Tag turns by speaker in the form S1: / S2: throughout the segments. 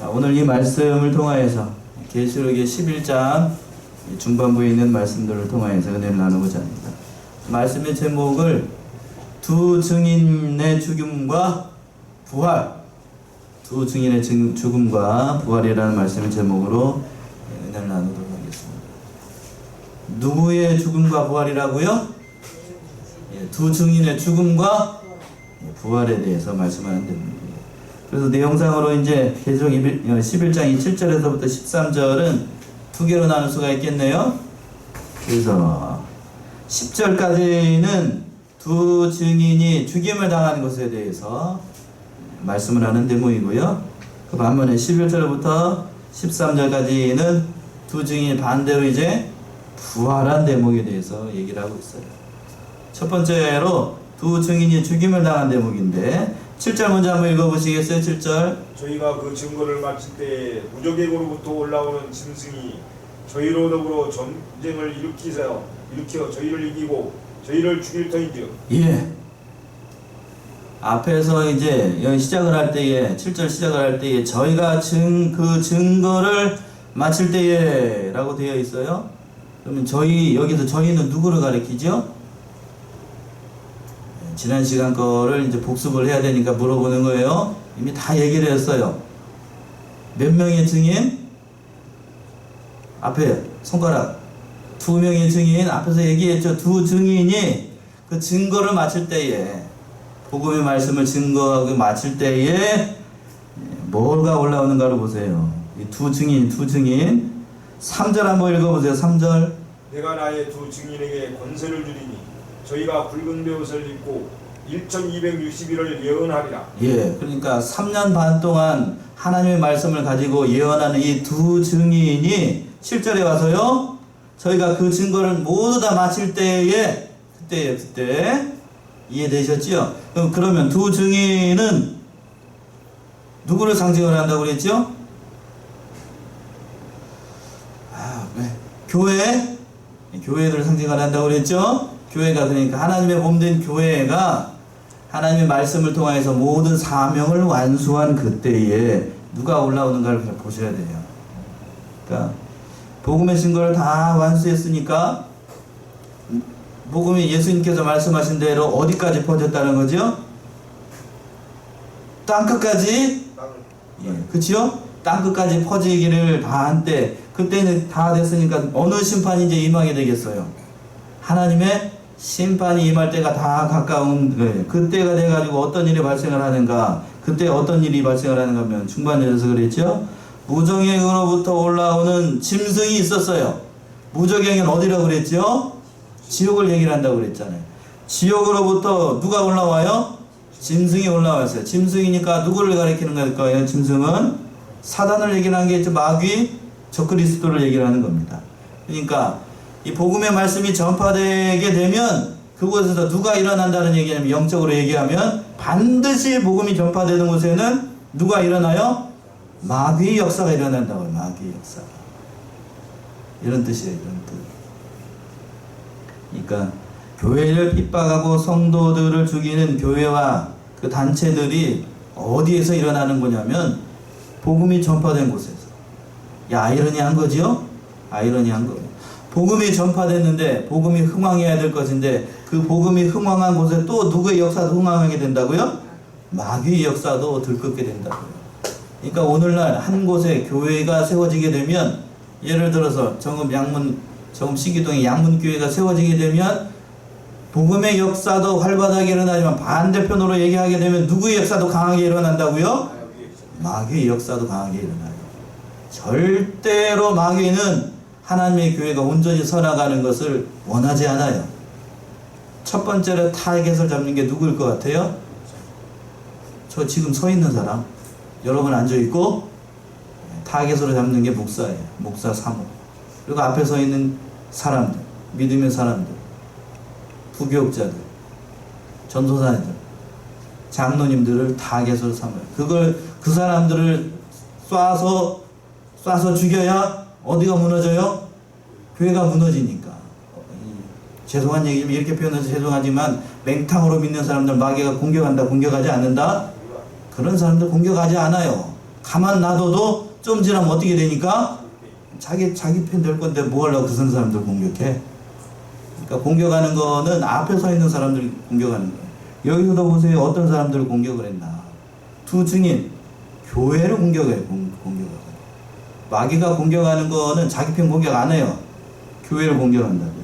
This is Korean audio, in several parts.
S1: 자, 오늘 이 말씀을 통하여서 계시록의 11장 중반부에 있는 말씀들을 통하여서 은혜를 나누고자 합니다. 말씀의 제목을 두 증인의 죽음과 부활, 두 증인의 죽음과 부활이라는 말씀의 제목으로 은혜를 나누도록 하겠습니다. 누구의 죽음과 부활이라고요? 두 증인의 죽음과 부활에 대해서 말씀하는 데입니다. 그래서 내용상으로 이제 계시록 11장 7절에서부터 13절은 두 개로 나눌 수가 있겠네요. 그래서 10절까지는 두 증인이 죽임을 당하는 것에 대해서 말씀을 하는 대목이고요. 그 반면에 11절부터 13절까지는 두 증인이 반대로 이제 부활한 대목에 대해서 얘기를 하고 있어요. 첫 번째로 두 증인이 죽임을 당한 대목인데 7절 먼저 한번 읽어보시겠어요? 7절.
S2: 저희가 그 증거를 마칠 때에 무적에게로부터 올라오는 짐승이 저희로 더불어 전쟁을 일으켜 저희를 이기고 저희를 죽일 터인지요.
S1: 예. 앞에서 이제 여기 시작을 할 때에 7절 시작을 할 때에 저희가 그 증거를 마칠 때에 라고 되어 있어요. 그러면 여기서 저희는 누구를 가리키죠? 지난 시간 거를 이제 복습을 해야 되니까 물어보는 거예요. 이미 다 얘기를 했어요. 몇 명의 증인? 앞에 손가락. 두 명의 증인 앞에서 얘기했죠. 두 증인이 그 증거를 마칠 때에 복음의 말씀을 증거하고 마칠 때에 뭐가 올라오는가를 보세요. 이 두 증인 3절 한번 읽어보세요. 3절.
S2: 내가 나의 두 증인에게 권세를 주리니 저희가 붉은 베옷을 입고 1260일을 예언하리라.
S1: 예, 그러니까 3년 반 동안 하나님의 말씀을 가지고 예언하는 이 두 증인이 7절에 와서요, 저희가 그 증거를 모두 다 마칠 때에 그때 이해되셨죠? 그러면 두 증인은 누구를 상징을 한다고 그랬죠? 교회를 상징을 한다고 그랬죠? 교회가, 그러니까 하나님의 몸된 교회가 하나님의 말씀을 통해서 모든 사명을 완수한 그때에 누가 올라오는가를 보셔야 돼요. 그러니까 복음의 증거를 다 완수했으니까 복음이 예수님께서 말씀하신 대로 어디까지 퍼졌다는 거죠? 땅끝까지. 예, 그치요? 땅끝까지 퍼지기를 한때, 그때는 다 됐으니까 어느 심판이 이제 임하게 되겠어요? 하나님의 심판이 임할 때가 다 가까운 거예요. 그때가 돼가지고 어떤 일이 발생을 하는가, 그때 어떤 일이 발생을 하는가 하면 중반절에서 그랬죠? 무적행으로부터 올라오는 짐승이 있었어요. 무적행은 어디라고 그랬죠? 지옥을 얘기를 한다고 그랬잖아요. 지옥으로부터 누가 올라와요? 짐승이 올라왔어요. 짐승이니까 누구를 가리키는 걸까요? 짐승은 사단을 얘기하는 게 있죠. 마귀, 적그리스도를 얘기를 하는 겁니다. 그러니까 이 복음의 말씀이 전파되게 되면 그곳에서 누가 일어난다는 얘기냐면, 영적으로 얘기하면 반드시 복음이 전파되는 곳에는 누가 일어나요? 마귀의 역사가 일어난다고요. 마귀의 역사가. 이런 뜻이에요. 이런 뜻. 그러니까 교회를 핍박하고 성도들을 죽이는 교회와 그 단체들이 어디에서 일어나는 거냐면 복음이 전파된 곳에서. 아이러니한 거지요? 아이러니한 거예요. 복음이 전파됐는데 복음이 흥왕해야 될 것인데 그 복음이 흥왕한 곳에 또 누구의 역사도 흥왕하게 된다고요? 마귀의 역사도 들끓게 된다고요. 그러니까 오늘날 한 곳에 교회가 세워지게 되면, 예를 들어서 정읍 시기동에 양문교회가 세워지게 되면 복음의 역사도 활발하게 일어나지만 반대편으로 얘기하게 되면 누구의 역사도 강하게 일어난다고요? 마귀의 역사도 강하게 일어나요. 절대로 마귀는 하나님의 교회가 온전히 서나가는 것을 원하지 않아요. 첫 번째로 타겟을 잡는 게 누구일 것 같아요? 저 지금 서 있는 사람, 여러분 앉아있고 타겟으로 잡는 게 목사예요. 목사 사모. 그리고 앞에 서 있는 사람들, 믿음의 사람들, 부교육자들, 전도사님들, 장로님들을 타겟으로 삼아요. 그 사람들을 쏴서 죽여야 어디가 무너져요? 교회가 무너지니까. 죄송한 얘기지만, 이렇게 표현해서 죄송하지만 맹탕으로 믿는 사람들 마귀가 공격하지 않는다? 그런 사람들 공격하지 않아요. 가만 놔둬도 좀 지나면 어떻게 되니까 자기 편 될 건데 뭐 하려고 그 사람들 공격해. 그러니까 공격하는 거는 앞에 서 있는 사람들이 공격하는 거예요. 여기서도 보세요. 어떤 사람들을 공격을 했나. 두 증인 교회를 공격해요. 공격하고. 마귀가 공격하는 거는 자기 편 공격 안 해요. 교회를 공격한다고요.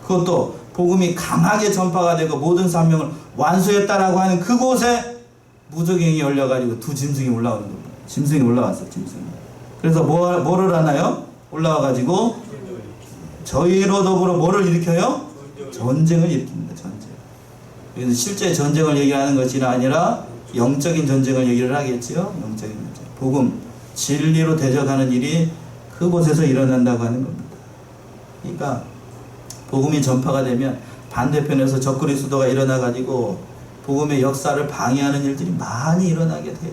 S1: 그것도 복음이 강하게 전파가 되고 모든 사명을 완수했다라고 하는 그곳에 무적행이 열려가지고 두 짐승이 올라오는 겁니다. 짐승이 올라왔어요. 짐승이. 그래서 뭐를 하나요? 올라와가지고 저희로 더불어 뭐를 일으켜요? 전쟁을 일으킵니다. 전쟁. 그래서 실제 전쟁을 얘기하는 것이 아니라 영적인 전쟁을 얘기를 하겠지요. 영적인 전쟁. 복음, 진리로 대적하는 일이 그곳에서 일어난다고 하는 겁니다. 그러니까 복음이 전파가 되면 반대편에서 적그리스도가 일어나가지고 복음의 역사를 방해하는 일들이 많이 일어나게 돼요.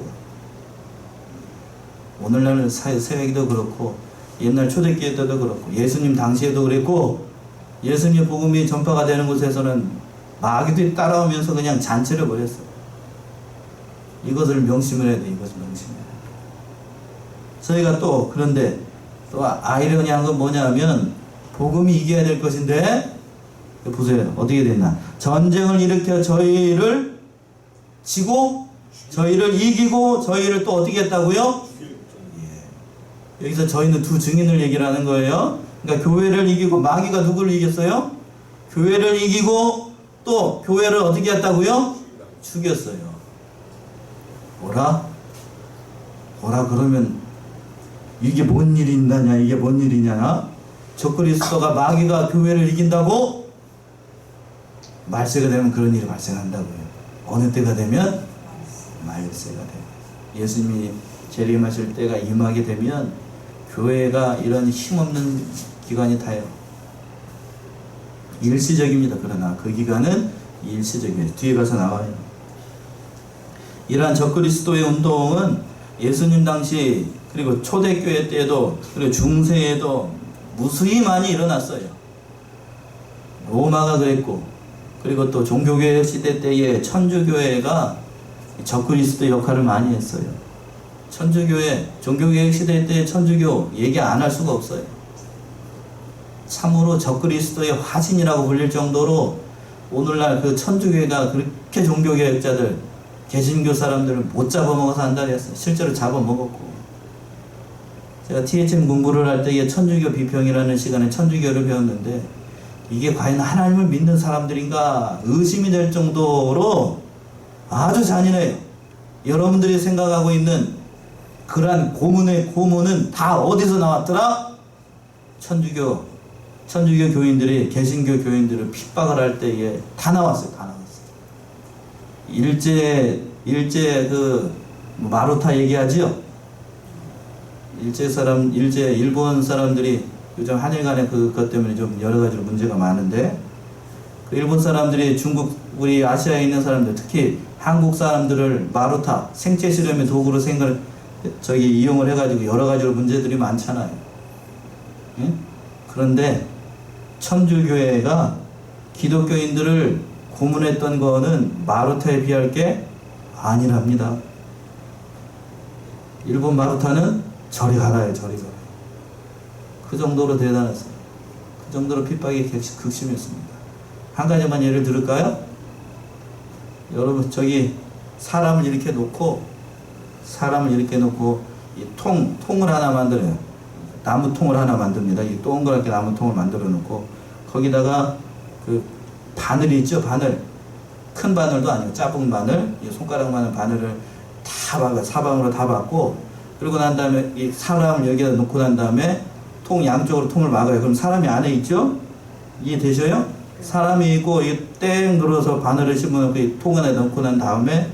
S1: 오늘날 새회기도 그렇고 옛날 초대교회 때도 그렇고 예수님 당시에도 그랬고 예수님 복음이 전파가 되는 곳에서는 마귀들이 따라오면서 그냥 잔치를 벌였어요. 이것을 명심을 해야 돼. 이것을 명심해야 돼. 저희가 또 그런데 또 아이러니한 건 뭐냐면 복음이 이겨야 될 것인데 보세요. 어떻게 됐나. 전쟁을 일으켜 저희를 지고 저희를 이기고 저희를 또 어떻게 했다고요? 예. 여기서 저희는 두 증인을 얘기를 하는 거예요. 그러니까 교회를 이기고 마귀가 누구를 이겼어요? 교회를 이기고 또 교회를 어떻게 했다고요? 죽였어요. 뭐라 그러면 이게 뭔 일이 있느냐? 이게 뭔 일이냐? 적그리스도가 마귀가 교회를 이긴다고? 말세가 되면 그런 일이 발생한다고요. 어느 때가 되면? 말세가 돼요. 예수님이 재림하실 때가 임하게 되면 교회가 이런 힘없는 기간이 타요. 일시적입니다. 그러나 그 기간은 일시적이에요. 뒤에 가서 나와요. 이러한 적그리스도의 운동은 예수님 당시 그리고 초대교회 때에도 그리고 중세에도 무수히 많이 일어났어요. 로마가 그랬고 그리고 또 종교개혁 시대 때에 천주교회가 적그리스도 역할을 많이 했어요. 천주교회 종교개혁 시대 때 천주교 얘기 안 할 수가 없어요. 참으로 적그리스도의 화신이라고 불릴 정도로 오늘날 그 천주교회가 그렇게 종교개혁자들 개신교 사람들을 못 잡아먹어서 한다 그랬어요. 실제로 잡아먹었고 제가 THM 공부를 할 때에 천주교 비평이라는 시간에 천주교를 배웠는데 이게 과연 하나님을 믿는 사람들인가 의심이 될 정도로 아주 잔인해요. 여러분들이 생각하고 있는 그러한 고문은 다 어디서 나왔더라? 천주교 교인들이 개신교 교인들을 핍박을 할 때에 다 나왔어요. 다 나왔어요. 일제 그 마루타 얘기하지요? 일본 사람들이 요즘 한일 간의 그것 때문에 좀 여러 가지로 문제가 많은데 그 일본 사람들이 우리 아시아에 있는 사람들 특히 한국 사람들을 마루타 생체 실험의 도구로 이용을 해가지고 여러 가지로 문제들이 많잖아요. 예? 그런데 천주교회가 기독교인들을 고문했던 거는 마루타에 비할 게 아니랍니다. 일본 마루타는 저리 가라요. 저리 가라. 그 정도로 대단했어요. 그 정도로 핍박이 극심했습니다. 한 가지만 예를 들을까요? 여러분 저기 사람을 이렇게 놓고 이 통을 하나 만들어요. 나무통을 하나 만듭니다. 이 동그랗게 나무통을 만들어 놓고 거기다가 그 바늘이 있죠. 바늘. 큰 바늘도 아니고 작은 바늘, 이 손가락만한 바늘을 다 박아 사방으로 다 박고 그리고 난 다음에 이 사람을 여기다 놓고 난 다음에 통 양쪽으로 통을 막아요. 그럼 사람이 안에 있죠? 이해되셔요? 사람이 있고 땡 눌러서 바늘을 심어놓고 이 통 안에 넣고 난 다음에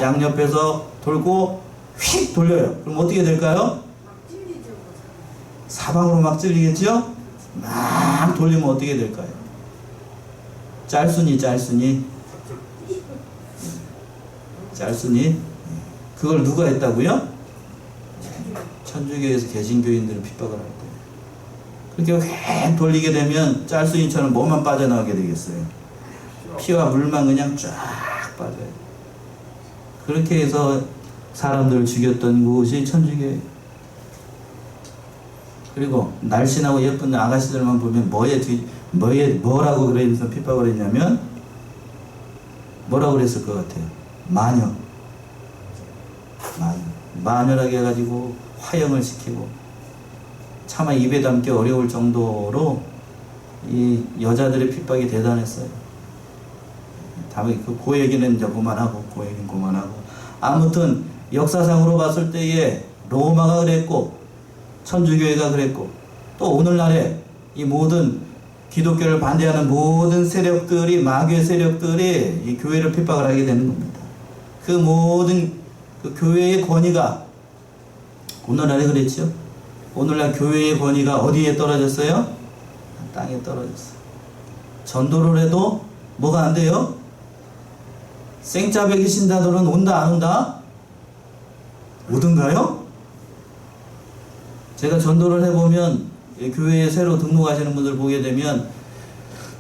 S1: 양옆에서 돌고 휙 돌려요. 그럼 어떻게 될까요? 사방으로 막 찔리겠죠? 막 돌리면 어떻게 될까요? 짤순이 그걸 누가 했다고요? 천주교에서 개신교인들을 핍박을 할 때 그렇게 휙 돌리게 되면 짤순이처럼 뭐만 빠져나오게 되겠어요? 피와 물만 그냥 쫙 빠져요. 그렇게 해서 사람들을 죽였던 곳이 천주교예요. 그리고 날씬하고 예쁜 아가씨들만 보면 뭐라고 그래서 핍박을 했냐면 뭐라고 그랬을 것 같아요? 마녀라게 해가지고 화형을 시키고 차마 입에 담기 어려울 정도로 이 여자들의 핍박이 대단했어요. 다음에 그 얘기는 이제 그만하고, 그 얘기는 그만하고. 아무튼 역사상으로 봤을 때에 로마가 그랬고 천주교회가 그랬고 또 오늘날에 이 모든 기독교를 반대하는 모든 세력들이, 마귀의 세력들이 이 교회를 핍박을 하게 되는 겁니다. 그 모든 그 교회의 권위가 오늘날에 그랬죠. 오늘날 교회의 권위가 어디에 떨어졌어요? 땅에 떨어졌어요. 전도를 해도 뭐가 안 돼요? 생짜배기 신자들은 온다 안 온다? 오든가요? 제가 전도를 해보면 교회에 새로 등록하시는 분들 보게 되면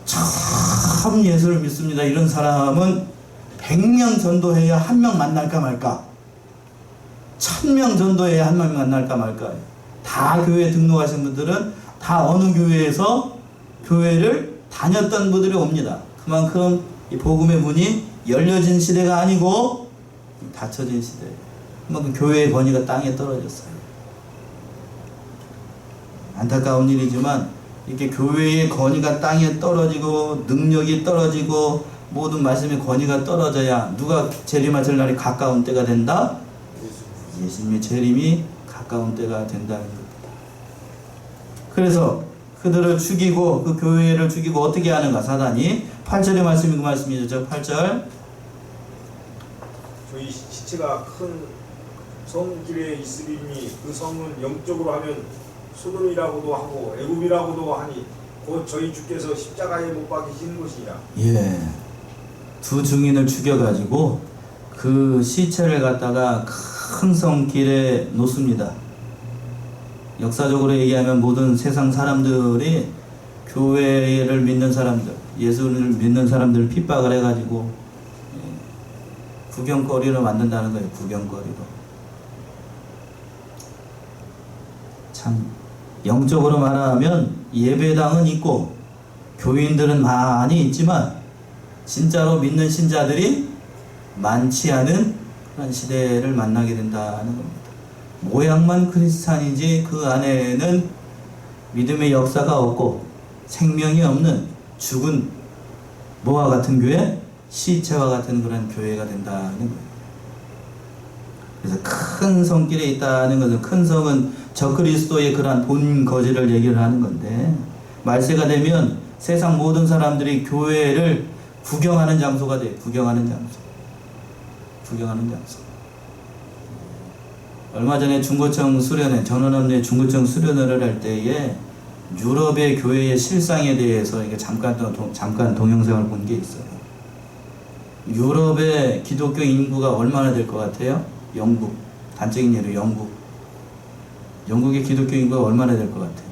S1: 참 예수를 믿습니다. 이런 사람은 100명 전도해야 한 명 만날까 말까, 1000명 전도해야 한 명 만날까 말까. 다 교회에 등록하신 분들은 다 어느 교회에서 교회를 다녔던 분들이 옵니다. 그만큼 이 복음의 문이 열려진 시대가 아니고 닫혀진 시대예요. 그만큼 교회의 권위가 땅에 떨어졌어요. 안타까운 일이지만 이렇게 교회의 권위가 땅에 떨어지고 능력이 떨어지고 모든 말씀의 권위가 떨어져야 누가 재림하실 날이 가까운 때가 된다? 예수님의 재림이 가까운 때가 된다는 겁니다. 그래서 그들을 죽이고 그 교회를 죽이고 어떻게 하는가? 사단이 8절의 말씀이 그 말씀이죠. 8절.
S2: 저희 시체가 큰 성길에 있으리니 그 성은 영적으로 하면 소돔이라고도 하고 애굽이라고도 하니 곧 저희 주께서 십자가에 못 박히신 곳이라.
S1: 예. 두 증인을 죽여가지고 그 시체를 갖다가 큰 성길에 놓습니다. 역사적으로 얘기하면 모든 세상 사람들이 교회를 믿는 사람들, 예수를 믿는 사람들을 핍박을 해가지고 구경거리로 만든다는 거예요. 구경거리로. 참 영적으로 말하면 예배당은 있고 교인들은 많이 있지만 진짜로 믿는 신자들이 많지 않은 그런 시대를 만나게 된다는 겁니다. 모양만 크리스찬이지 그 안에는 믿음의 역사가 없고 생명이 없는 죽은 뭐와 같은 교회? 시체와 같은 그런 교회가 된다는 거예요. 그래서 큰 성길에 있다는 것은, 큰 성은 적그리스도의 그러한 본 거지를 얘기를 하는 건데, 말세가 되면 세상 모든 사람들이 교회를 구경하는 장소가 돼요. 구경하는 장소. 얼마 전에 중고청 수련회, 전원업내 중고청 수련회를 할 때에 유럽의 교회의 실상에 대해서 이게 잠깐 동영상을 본 게 있어요. 유럽의 기독교 인구가 얼마나 될 것 같아요? 영국, 단적인 예로 영국의 기독교 인구가 얼마나 될 것 같아요?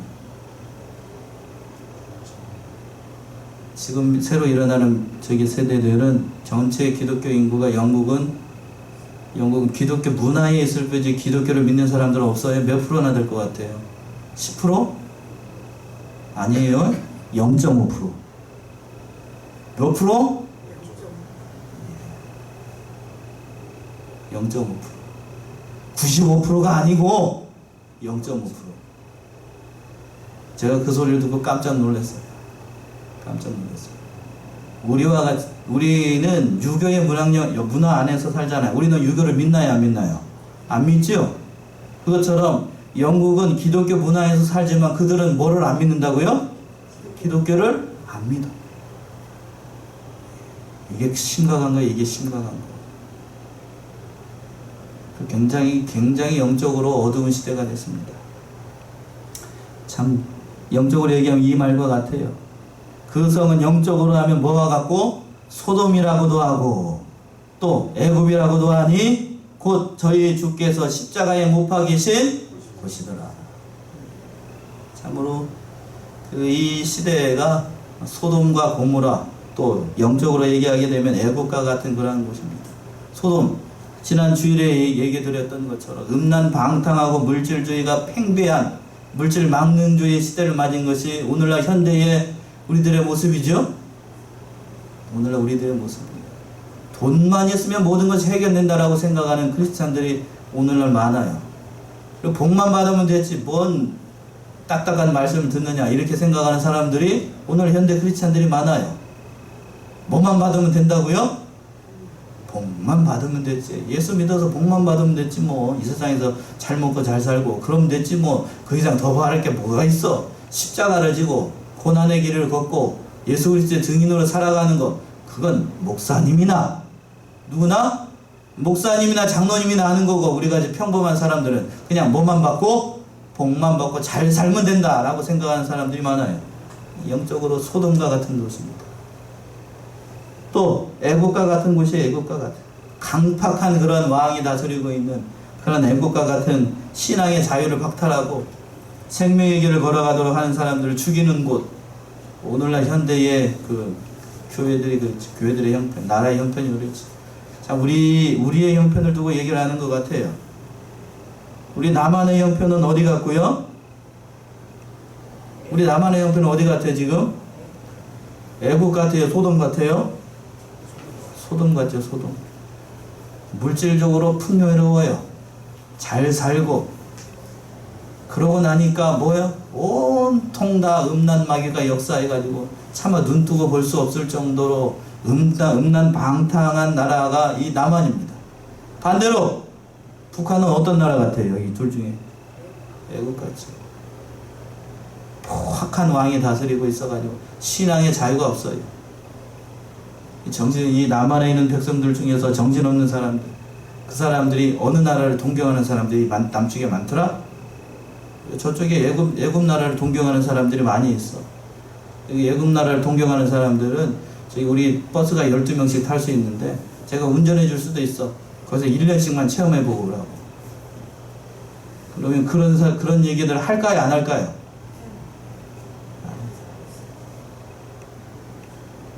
S1: 지금 새로 일어나는 세대들은 전체 기독교 인구가 영국은 기독교 문화에 있을 뿐이지 기독교를 믿는 사람들은 없어요. 몇 프로나 될 것 같아요? 10%? 아니에요. 0.5%. 몇 프로? 0.5%. 95%가 아니고 0.5%. 제가 그 소리를 듣고 깜짝 놀랐어요. 우리는 유교의 문화 안에서 살잖아요. 우리는 유교를 믿나요? 안 믿나요? 안 믿죠? 그것처럼 영국은 기독교 문화에서 살지만 그들은 뭐를 안 믿는다고요? 기독교를 안 믿어. 이게 심각한 거예요. 굉장히 영적으로 어두운 시대가 됐습니다. 참 영적으로 얘기하면 이 말과 같아요. 그 성은 영적으로 하면 뭐와 같고 소돔이라고도 하고 또 애굽이라고도 하니 곧 저희 주께서 십자가에 못 박히신 곳이더라. 참으로 이 시대가 소돔과 고모라, 또 영적으로 얘기하게 되면 애국과 같은 그런 곳입니다. 소돔, 지난 주일에 얘기 드렸던 것처럼 음란방탕하고 물질주의가 팽배한 물질 망능주의 시대를 맞은 것이 오늘날 현대의 우리들의 모습이죠. 오늘날 우리들의 모습입니다. 돈만 있으면 모든 것이 해결된다라고 생각하는 크리스찬들이 오늘날 많아요. 그리고 복만 받으면 됐지 뭔 딱딱한 말씀을 듣느냐 이렇게 생각하는 사람들이 오늘 현대 크리스찬들이 많아요. 뭐만 받으면 된다고요? 복만 받으면 됐지. 예수 믿어서 복만 받으면 됐지 뭐. 이 세상에서 잘 먹고 잘 살고 그러면 됐지 뭐. 그 이상 더 바랄 게 뭐가 있어. 십자가를 지고 고난의 길을 걷고 예수 그리스도의 증인으로 살아가는 것, 그건 목사님이나 누구나 목사님이나 장로님이나 하는 거고, 우리가 이제 평범한 사람들은 그냥 뭐만 받고 복만 받고 잘 살면 된다라고 생각하는 사람들이 많아요. 영적으로 소돔과 같은 곳입니다. 또 애국과 같은 곳이 애국과 같은 강팍한 그런 왕이 다스리고 있는 그런 애국과 같은 신앙의 자유를 박탈하고 생명의 길을 걸어가도록 하는 사람들을 죽이는 곳. 오늘날 현대의 그 교회들이 그렇지. 교회들의 형편, 나라의 형편이 그렇지. 자, 우리의 형편을 두고 얘기를 하는 것 같아요. 우리 남한의 형편은 어디 같고요? 우리 남한의 형편은 어디 같아요 지금? 애국 같아요? 소돔 같아요? 소돔 같죠, 소돔. 물질적으로 풍요로워요. 잘 살고. 그러고 나니까 뭐요? 온통 다 음란 마귀가 역사해가지고 차마 눈뜨고 볼 수 없을 정도로 음란 방탕한 나라가 이 남한입니다. 반대로 북한은 어떤 나라 같아요? 이 둘 중에 애국같이 포악한 왕이 다스리고 있어가지고 신앙의 자유가 없어요. 이 남한에 있는 백성들 중에서 정신없는 사람들, 그 사람들이 어느 나라를 동경하는 사람들이 남쪽에 많더라? 저쪽에 애굽 나라를 동경하는 사람들이 많이 있어. 애굽 나라를 동경하는 사람들은 저기 우리 버스가 12명씩 탈 수 있는데 제가 운전해 줄 수도 있어. 거기서 1년씩만 체험해 보고 오라고. 그러면 그런 얘기들 할까요, 안 할까요?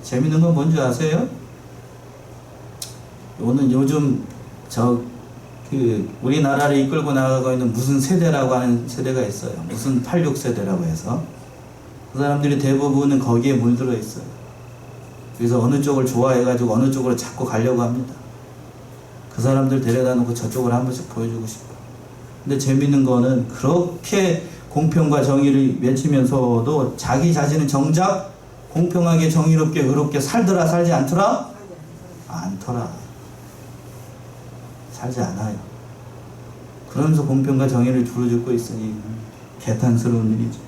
S1: 재밌는 건 뭔지 아세요? 요즘 우리나라를 이끌고 나가고 있는 무슨 세대라고 하는 세대가 있어요. 무슨 86세대라고 해서. 그 사람들이 대부분은 거기에 물들어 있어요. 그래서 어느 쪽을 좋아해가지고 어느 쪽으로 자꾸 가려고 합니다. 그 사람들 데려다 놓고 저쪽을 한 번씩 보여주고 싶어. 근데 재밌는 거는 그렇게 공평과 정의를 외치면서도 자기 자신은 정작 공평하게 정의롭게 의롭게 살더라 살지 않더라? 않더라. 살지 않아요. 그러면서 공평과 정의를 부르짖고 있으니 개탄스러운 일이죠.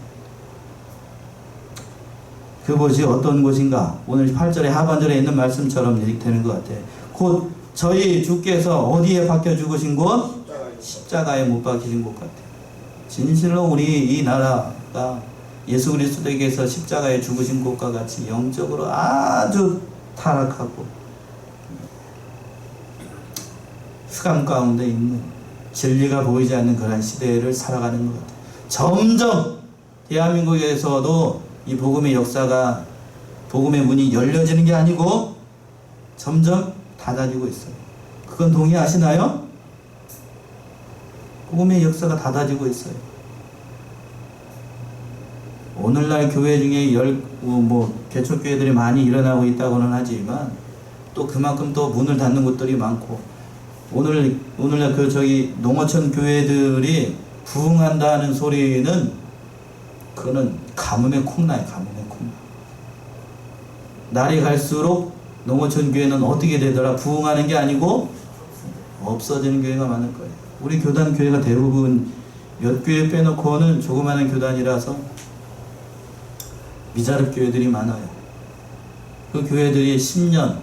S1: 그곳이 어떤 곳인가? 오늘 8절의 하반절에 있는 말씀처럼 되는 것 같아요. 곧 저희 주께서 어디에 박혀 죽으신 곳? 십자가에 못 박히신 곳 같아요. 진실로 우리 이 나라가 예수 그리스도에게서 십자가에 죽으신 곳과 같이 영적으로 아주 타락하고 흑암 가운데 있는 진리가 보이지 않는 그런 시대를 살아가는 것 같아요. 점점 대한민국에서도 이 복음의 역사가, 복음의 문이 열려지는 게 아니고 점점 닫아지고 있어요. 그건 동의하시나요? 복음의 역사가 닫아지고 있어요. 오늘날 교회 중에 개척교회들이 많이 일어나고 있다고는 하지만 또 그만큼 또 문을 닫는 곳들이 많고, 오늘날 농어촌 교회들이 부흥한다는 소리는 그거는 가뭄의 콩나요, 가뭄의 콩나. 날이 갈수록 농어촌 교회는 어떻게 되더라? 부흥하는 게 아니고 없어지는 교회가 많을 거예요. 우리 교단 교회가 대부분 몇 교회 빼놓고는 조그마한 교단이라서 미자립 교회들이 많아요. 그 교회들이 10년,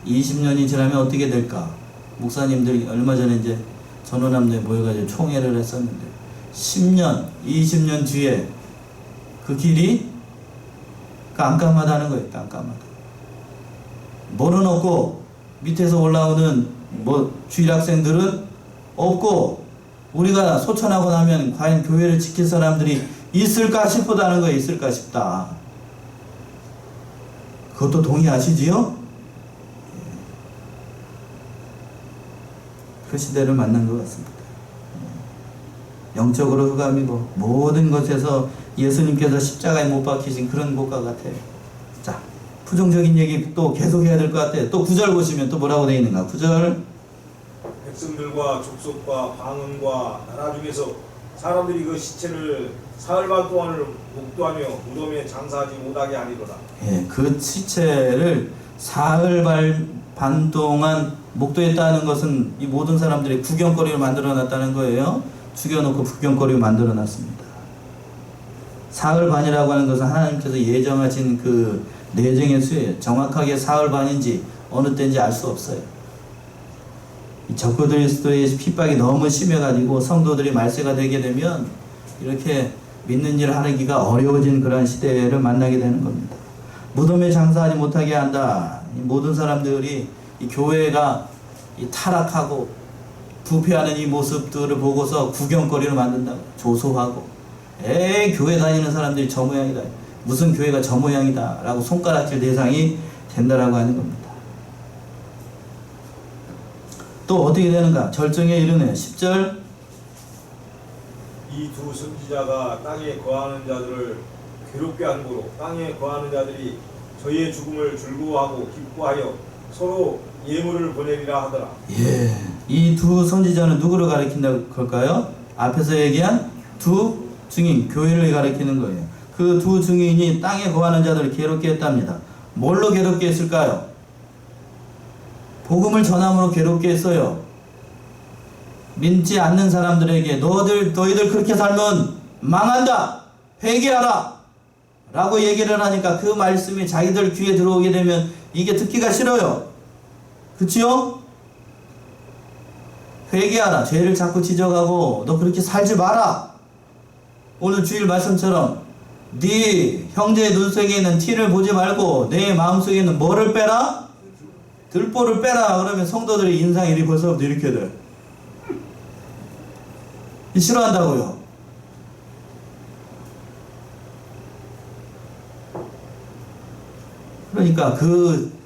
S1: 20년이 지나면 어떻게 될까? 목사님들이 얼마 전에 이제 전원함도에 모여가지고 총회를 했었는데 10년, 20년 뒤에 그 길이 깜깜하다는 거예요. 깜깜하다. 뭐는 없고 밑에서 올라오는 주일 학생들은 없고, 우리가 소천하고 나면 과연 교회를 지킬 사람들이 있을까 싶다는 거예요. 있을까 싶다. 그것도 동의하시지요? 그 시대를 만난 것 같습니다. 영적으로 흑암이고 모든 것에서 예수님께서 십자가에 못 박히신 그런 것과 같아요. 자, 부정적인 얘기 또 계속 해야 될 것 같아요. 또 9절 보시면 또 뭐라고 되어 있는가? 9절.
S2: 백성들과 족속과 방언과 나라 중에서 사람들이 그 시체를 사흘 반 동안을 목도하며 무덤에 장사하지 못하게 하리로다.
S1: 예, 그 시체를 사흘 반 동안 목도했다는 것은 이 모든 사람들이 구경거리를 만들어 놨다는 거예요. 죽여놓고 구경거리를 만들어 놨습니다. 사흘 반이라고 하는 것은 하나님께서 예정하신 그 내정의 수예요. 정확하게 사흘 반인지 어느 때인지 알 수 없어요. 이 적그리스도의 핍박이 너무 심해가지고 성도들이 말세가 되게 되면 이렇게 믿는 일을 하기가 어려워진 그런 시대를 만나게 되는 겁니다. 무덤에 장사하지 못하게 한다. 이 모든 사람들이 이 교회가 이 타락하고 부패하는 이 모습들을 보고서 구경거리를 만든다고 조소하고, 에이 교회 다니는 사람들이 저 모양이다, 무슨 교회가 저 모양이다 라고 손가락질 대상이 된다라고 하는 겁니다. 또 어떻게 되는가? 절정에 이르네. 10절.
S2: 이 두 선지자가 땅에 거하는 자들을 괴롭게 함으로 땅에 거하는 자들이 저희의 죽음을 즐거워하고 기뻐하여 서로 예물을 보내리라 하더라.
S1: 예, 이 두 선지자는 누구를 가리킨다고 할까요? 앞에서 얘기한 두 증인, 교회를 가리키는 거예요. 그 두 증인이 땅에 거하는 자들을 괴롭게 했답니다. 뭘로 괴롭게 했을까요? 복음을 전함으로 괴롭게 했어요. 믿지 않는 사람들에게 너희들 그렇게 살면 망한다, 회개하라 라고 얘기를 하니까 그 말씀이 자기들 귀에 들어오게 되면 이게 듣기가 싫어요. 그치요? 회개하라, 죄를 자꾸 지적하고 너 그렇게 살지 마라. 오늘 주일 말씀처럼 네 형제의 눈속에 있는 티를 보지 말고 내 마음속에 있는 뭐를 빼라? 들보를 빼라. 그러면 성도들의 인상이 벌써부터 이렇게 돼. 싫어한다고요. 그러니까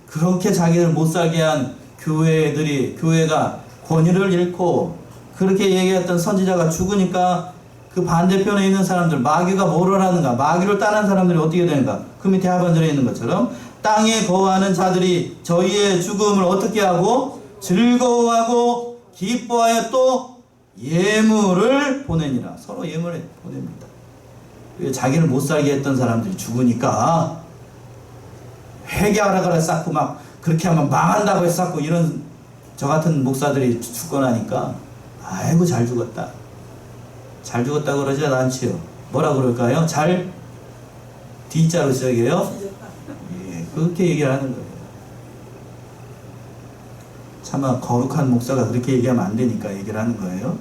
S1: 그렇게 자기를 못 살게 한 교회가 권위를 잃고 그렇게 얘기했던 선지자가 죽으니까 그 반대편에 있는 사람들, 마귀가 뭐를 하는가? 마귀를 따르는 사람들이 어떻게 되는가? 그 밑에 하반절에 있는 것처럼 땅에 거하는 자들이 저희의 죽음을 어떻게 하고 즐거워하고 기뻐하여 또 예물을 보내니라. 서로 예물을 보냅니다. 자기를 못 살게 했던 사람들이 죽으니까 회개하라 그래 쌓고 막 그렇게 하면 망한다고 했었고, 이런 저 같은 목사들이 죽고 나니까 아이고 잘 죽었다, 잘 죽었다 그러지 않지요. 뭐라 그럴까요? 잘 D자로 시작해요. 예, 그렇게 얘기를 하는 거예요. 차마 거룩한 목사가 그렇게 얘기하면 안 되니까 얘기를 하는 거예요.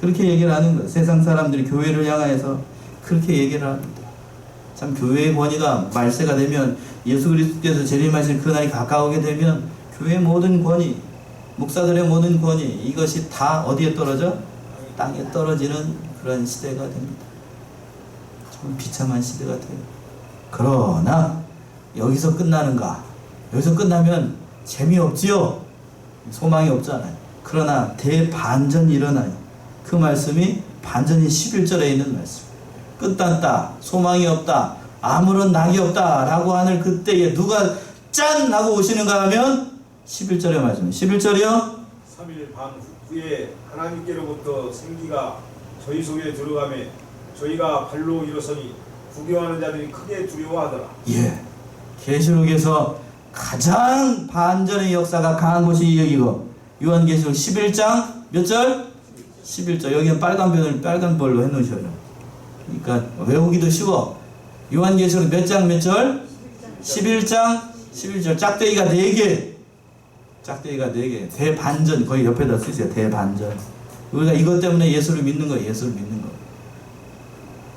S1: 그렇게 얘기를 하는 거예요. 세상 사람들이 교회를 향하여서 그렇게 얘기를 합니다. 참 교회의 권위가 말세가 되면, 예수 그리스도께서 재림하실 그날이 가까우게 되면 교회의 모든 권위, 목사들의 모든 권위, 이것이 다 어디에 떨어져? 땅에 떨어지는 그런 시대가 됩니다. 참 비참한 시대 같아요. 그러나 여기서 끝나는가? 여기서 끝나면 재미없지요? 소망이 없잖아요. 그러나 대반전이 일어나요. 그 말씀이 반전이 11절에 있는 말씀. 끝났다, 소망이 없다, 아무런 낙이 없다 라고 하는 그때에 누가 짠! 하고 오시는가 하면 11절의 말씀. 11절이요?
S2: 3일 반 후에 하나님께로부터 생기가 저희 속에 들어가매 저희가 발로 일어서니 구경하는 자들이 크게 두려워하더라.
S1: 예, 계시록에서 가장 반전의 역사가 강한 곳이 여기고, 요한계시록 11장 몇 절? 11절. 여기는 빨간 벌로 해놓으셔요. 그러니까 외우기도 쉬워. 요한계시록 몇 장 몇 절? 11장 11절. 짝대기가 4개. 짝대기가 4개. 대반전. 거의 옆에다 쓰세요. 대반전. 우리가 이것 때문에 예수를 믿는 거예요. 예수를 믿는 거.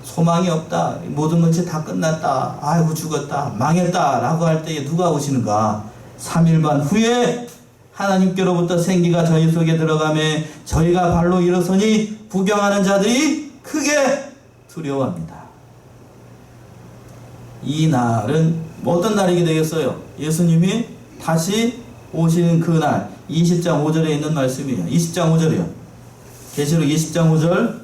S1: 소망이 없다, 모든 것이 다 끝났다, 아이고 죽었다, 망했다 라고 할 때에 누가 오시는가? 3일 반 후에 하나님께로부터 생기가 저희 속에 들어가매 저희가 발로 일어서니 구경하는 자들이 크게 두려워합니다. 이 날은 어떤 날이게 되겠어요? 예수님이 다시 오시는 그 날, 20장 5절에 있는 말씀이에요. 20장 5절이요. 계시록 20장 5절.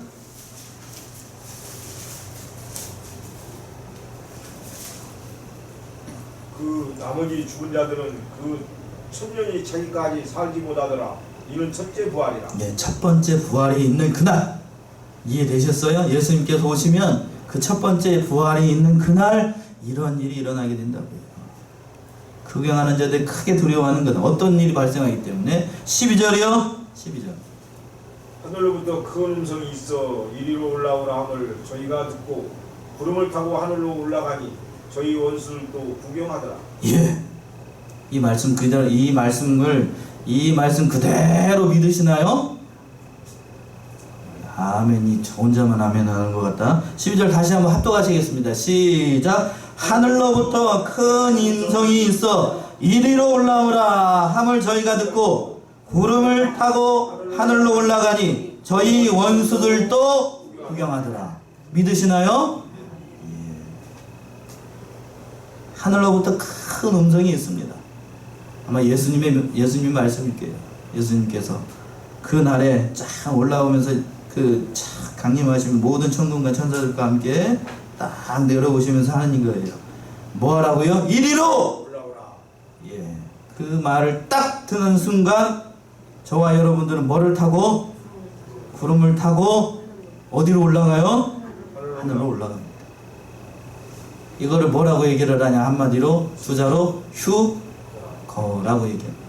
S2: 그 나머지 죽은 자들은 그 천년이 차기까지 살지 못하더라. 이는 첫째 부활이라.
S1: 네, 첫 번째 부활이 있는 그날. 이해되셨어요? 예수님께서 오시면 그 첫 번째 부활이 있는 그날 이런 일이 일어나게 된다고요. 구경하는 자들이 크게 두려워하는 건 어떤 일이 발생하기 때문에. 12절이요. 12절.
S2: 하늘로부터 큰 음성이 있어 이리로 올라오라 함을 저희가 듣고 구름을 타고 하늘로 올라가니 저희 원수를 또 구경하더라.
S1: 예. 이 말씀 그대로, 이 말씀 그대로 믿으시나요? 아멘이 저 혼자만 아멘 하는 것 같다. 12절 다시 한번 합독하시겠습니다. 시작. 하늘로부터 큰 인성이 있어 이리로 올라오라 함을 저희가 듣고 구름을 타고 하늘로 올라가니 저희 원수들도 구경하더라. 믿으시나요? 예. 하늘로부터 큰 음성이 있습니다. 아마 예수님 말씀일 거예요. 예수님께서 그 날에 쫙 올라오면서 그 쫙 강림하시면 모든 천군과 천사들과 함께 딱 내려오시면서 하는 거예요. 뭐 하라고요? 이리로
S2: 올라오라.
S1: 예. 그 말을 딱 듣는 순간 저와 여러분들은 뭐를 타고? 구름을 타고 어디로 올라가요? 하늘로 올라갑니다. 이거를 뭐라고 얘기를 하냐? 한마디로 주자로 휴거라고 얘기합니다.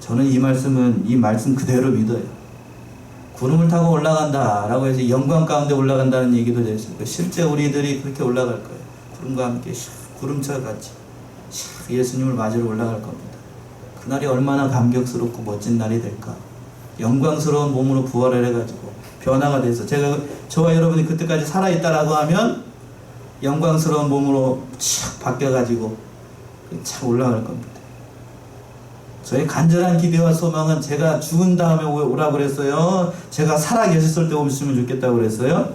S1: 저는 이 말씀 그대로 믿어요. 구름을 타고 올라간다 라고 해서 영광 가운데 올라간다는 얘기도 됐습니다. 실제 우리들이 그렇게 올라갈 거예요. 구름과 함께 구름차 같이 예수님을 맞으러 올라갈 겁니다. 그날이 얼마나 감격스럽고 멋진 날이 될까. 영광스러운 몸으로 부활을 해가지고 변화가 돼서 저와 여러분이 그때까지 살아있다라고 하면 영광스러운 몸으로 착 바뀌어가지고 착 올라갈 겁니다. 저의 간절한 기대와 소망은 제가 죽은 다음에 오라고 그랬어요? 제가 살아 계셨을 때 오시면 좋겠다고 그랬어요?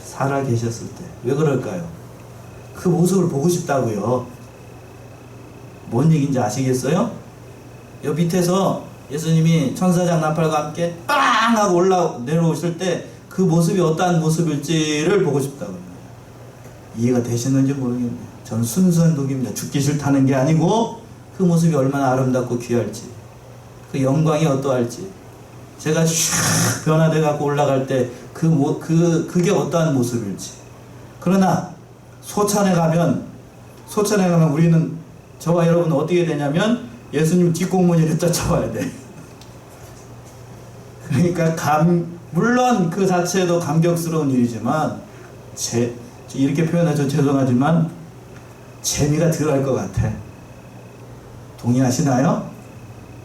S1: 살아 계셨을 때. 왜 그럴까요? 그 모습을 보고 싶다고요. 뭔 얘기인지 아시겠어요? 여 밑에서 예수님이 천사장 나팔과 함께 빵 하고 내려오실 때 그 모습이 어떠한 모습일지를 보고 싶다고요. 이해가 되시는지 모르겠네요. 저는 순수한 독입니다. 죽기 싫다는 게 아니고 그 모습이 얼마나 아름답고 귀할지, 그 영광이 어떠할지, 제가 슉 변화돼 갖고 올라갈 때 그게 어떠한 모습일지. 그러나 소천에 가면 우리는, 저와 여러분은 어떻게 되냐면 예수님 뒷공문이를 쫓아와야 돼. 그러니까 물론 그 자체도 감격스러운 일이지만 이렇게 표현해서 죄송하지만 재미가 덜할 것 같아. 동의하시나요?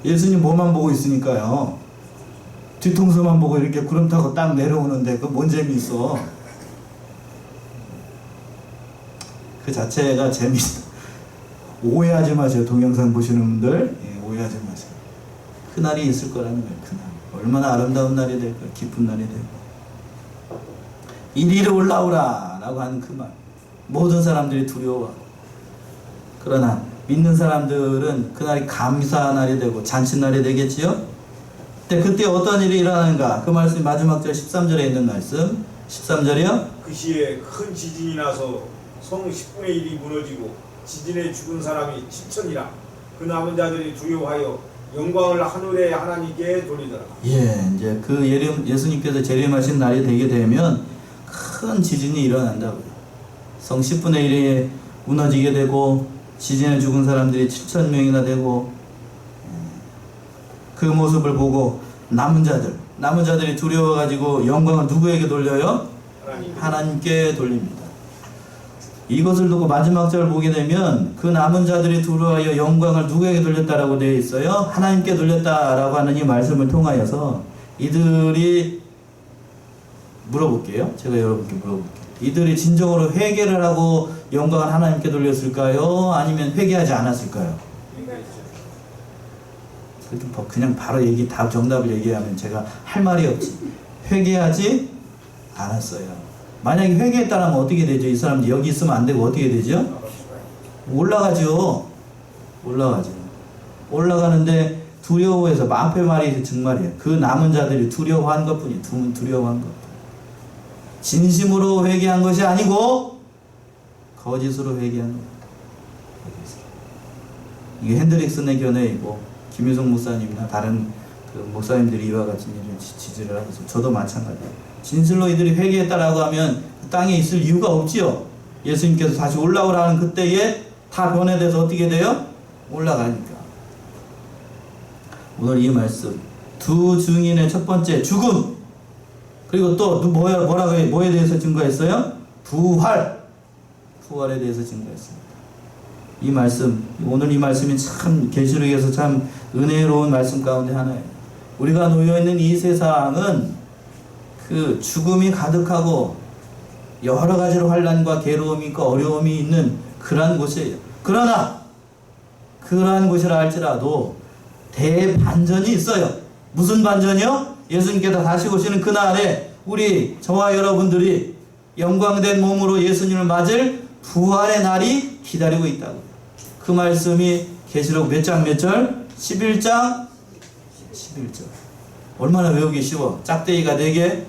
S1: 예수님 뭐만 보고 있으니까요. 뒤통수만 보고 이렇게 구름 타고 딱 내려오는데 그 뭔 재미 있어. 그 자체가 재미있다. 오해하지 마세요. 동영상 보시는 분들. 예, 오해하지 마세요. 그 날이 있을 거라는 거예요. 그 날. 얼마나 아름다운 날이 될까. 기쁜 날이 될까. 이리로 올라오라 라고 하는 그 말. 모든 사람들이 두려워하고. 그러나 믿는 사람들은 그날이 감사한 날이 되고 잔칫날이 되겠지요? 그때 어떤 일이 일어나는가? 그 말씀이 마지막 절 13절에 있는 말씀. 13절이요?
S2: 그 시에 큰 지진이 나서 성 10분의 1이 무너지고 지진에 죽은 사람이 7천이라. 그 남은 자들이 두려워하여 영광을 하늘의 하나님께 돌리더라.
S1: 예, 이제 그 예수님께서 재림하신 날이 되게 되면 큰 지진이 일어난다고요. 성 10분의 1이 무너지게 되고 지진에 죽은 사람들이 7천 명이나 되고, 그 모습을 보고 남은 자들이 두려워가지고 영광을 누구에게 돌려요? 하나님께 돌립니다. 이것을 두고 마지막 절을 보게 되면 그 남은 자들이 두려워하여 영광을 누구에게 돌렸다라고 되어 있어요? 하나님께 돌렸다라고 하는 이 말씀을 통하여서 이들이 물어볼게요. 제가 여러분께 물어볼게요. 이들이 진정으로 회개를 하고 영광을 하나님께 돌렸을까요? 아니면 회개하지 않았을까요? 그냥 바로 정답을 얘기하면 제가 할 말이 없지. 회개하지 않았어요. 만약에 회개했다면 어떻게 되죠? 이 사람들 여기 있으면 안 되고 어떻게 되죠? 올라가죠. 올라가는데 두려워해서 마패 말이 정말이에요. 그 남은 자들이 두려워한 것뿐이에요. 두려워한 것뿐. 진심으로 회개한 것이 아니고 거짓으로 회개한 겁니다. 이게 핸드릭슨의 견해이고 김유성 목사님이나 다른 그 목사님들이 이와 같은 일을 지지를 하고 있어요. 저도 마찬가지예요. 진실로 이들이 회개했다라고 하면 그 땅에 있을 이유가 없지요. 예수님께서 다시 올라오라는 그때에 다 변해돼서 어떻게 돼요? 올라가니까. 오늘 이 말씀 두 증인의 첫 번째 죽음, 그리고 또 뭐에 대해서 증거했어요? 부활에 대해서 증거했습니다. 이 말씀, 오늘 이 말씀이 참 계시록에서 참 은혜로운 말씀 가운데 하나예요. 우리가 놓여있는 이 세상은 그 죽음이 가득하고 여러 가지로 환난과 괴로움이 있고 어려움이 있는 그러한 곳이에요. 그러나 그러한 곳이라 할지라도 대반전이 있어요. 무슨 반전이요? 예수님께서 다시 오시는 그날에 저와 여러분들이 영광된 몸으로 예수님을 맞을 부활의 날이 기다리고 있다고. 그 말씀이 계시록 몇 장 몇 절? 11장 11절. 얼마나 외우기 쉬워. 짝대기가 4개.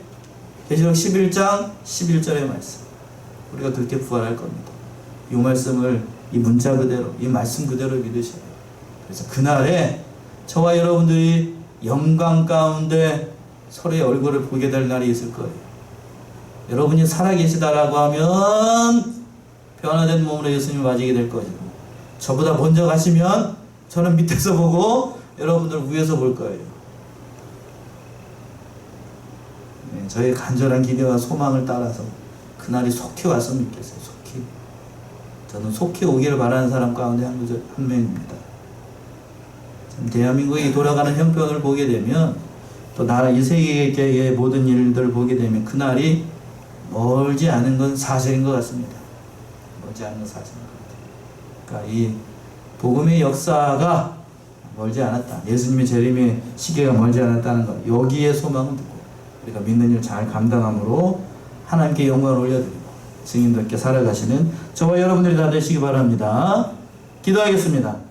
S1: 계시록 11장 11절의 말씀. 우리가 그렇게 부활할 겁니다. 이 말씀을 이 문자 그대로, 이 말씀 그대로 믿으셔야 돼요. 그래서 그날에 저와 여러분들이 영광 가운데 서로의 얼굴을 보게 될 날이 있을 거예요. 여러분이 살아계시다라고 하면 변화된 몸으로 예수님을 맞이게 될 것이고, 저보다 먼저 가시면 저는 밑에서 보고 여러분들 위에서 볼 거예요. 네, 저의 간절한 기대와 소망을 따라서 그날이 속히 왔으면 좋겠어요. 속히. 저는 속히 오기를 바라는 사람 가운데 한 명입니다. 대한민국이 돌아가는 형편을 보게 되면, 또 나라 이 세계의 모든 일들을 보게 되면 그날이 멀지 않은 건 사실인 것 같습니다. 멀지 않은 건 사실인 것 같아요. 그러니까 이 복음의 역사가 멀지 않았다. 예수님의 재림의 시계가 멀지 않았다는 것. 여기에 소망을 두고 우리가 믿는 일 잘 감당함으로 하나님께 영광을 올려드리고 증인답게 살아가시는 저와 여러분들이 다 되시기 바랍니다. 기도하겠습니다.